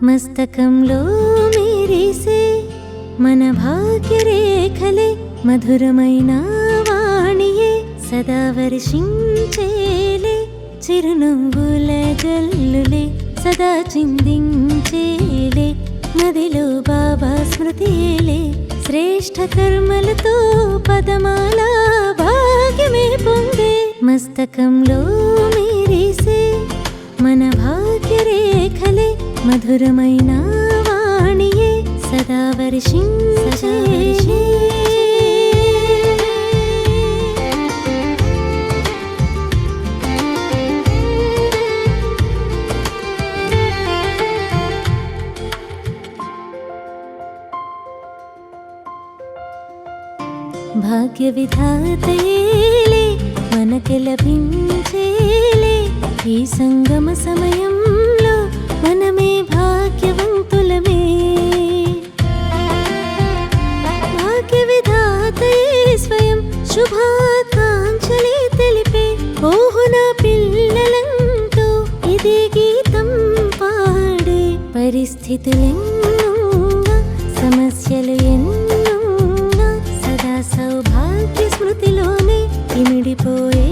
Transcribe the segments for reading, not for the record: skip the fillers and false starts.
మస్తకంలో మెరిసే మన భాగ్యరేఖలే మధురమైన వాణియే సదా వర్షించేలే చిరునవ్వుల జల్లులే సదా చిందించేలే మదిలో బాబా స్మృతిలే శ్రేష్ఠ కర్మలతో పదమాల భాగ్యమే పొందే మస్తకంలో మెరిసే మన భాగ్యరేఖలే మధురమైన వాణియే సదా వర్షించేలే భాగ్య విధాతయేలే మనకి లభించేలే ఈ సంగమ సమయంలో మనమే భాగ్యవంతులమే భాగ్య విధాతయే స్వయం శుభాకాంక్షలే తెలిపే ఓహున పిల్లలంటూ ఇదే గీతం పాడే పరిస్థితులెన్నున్నా సమస్యలు ఎన్నున్నా సదా సౌభాగ్య స్మృతిలోనే ఇమిడిపోయే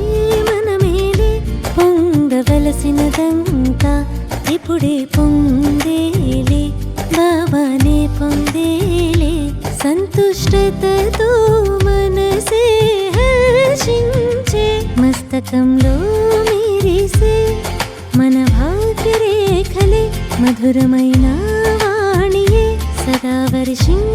మనమేలే పొందవలసినదంతా ఇప్పుడే పొందేలే బాబానే పొందేలే సంతుష్టతతో మనసే హర్షించే మస్తకంలో మెరిసే మన భాగ్యరేఖలే మధురమైన వాణియే సదా వర్షించే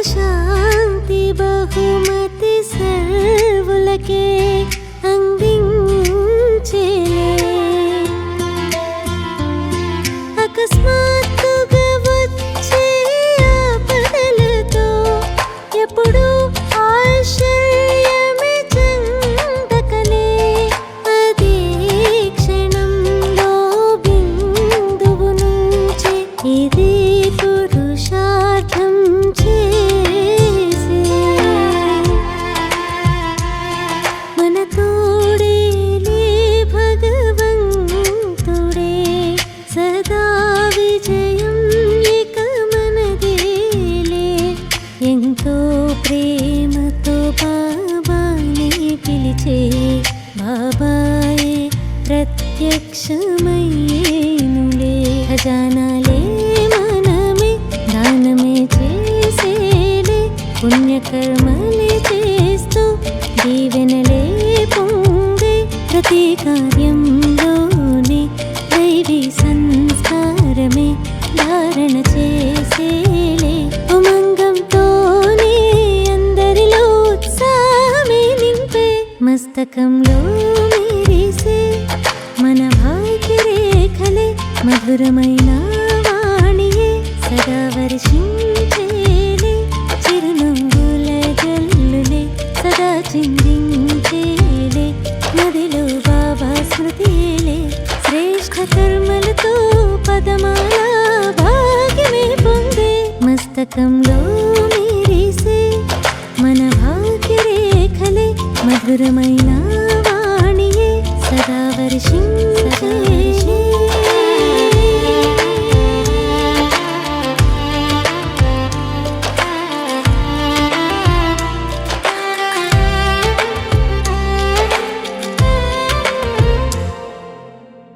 శాంతి బహుమతి సర్వులకే అందించేలే అకస్మాత్తుగా వచ్చే ఆపదలతో ఎప్పుడు ఆశ్చర్యమే చెందకనే అదే క్షణంలో బిందువు నుంచి ఇది పురుషార్థం ఎంతో ప్రేమతో బాబాని పిలిచే బాబాయే ప్రత్యక్షమయ్యేనులే ఖజానాలే మనమే దానమే చేసేలే పుణ్యకర్మలే చేస్తూ దీవెనలే పొందే ప్రతి కార్యంలోనే దైవీ సంస్కారమే ధారణ చేసేలే మస్తకంలో మెరిసే మన భాగ్యరేఖలే మధురమైన వాణియే సదా వర్షించేలే చిరునవ్వుల జల్లులే సదా చిందించేలే మదిలో బాబా స్మృతిలే శ్రేష్ఠ కర్మలతో పదమాల భాగ్యమే పొందే మస్తకంలో మెరిసే మన భాగ్యరేఖలే మధురమైన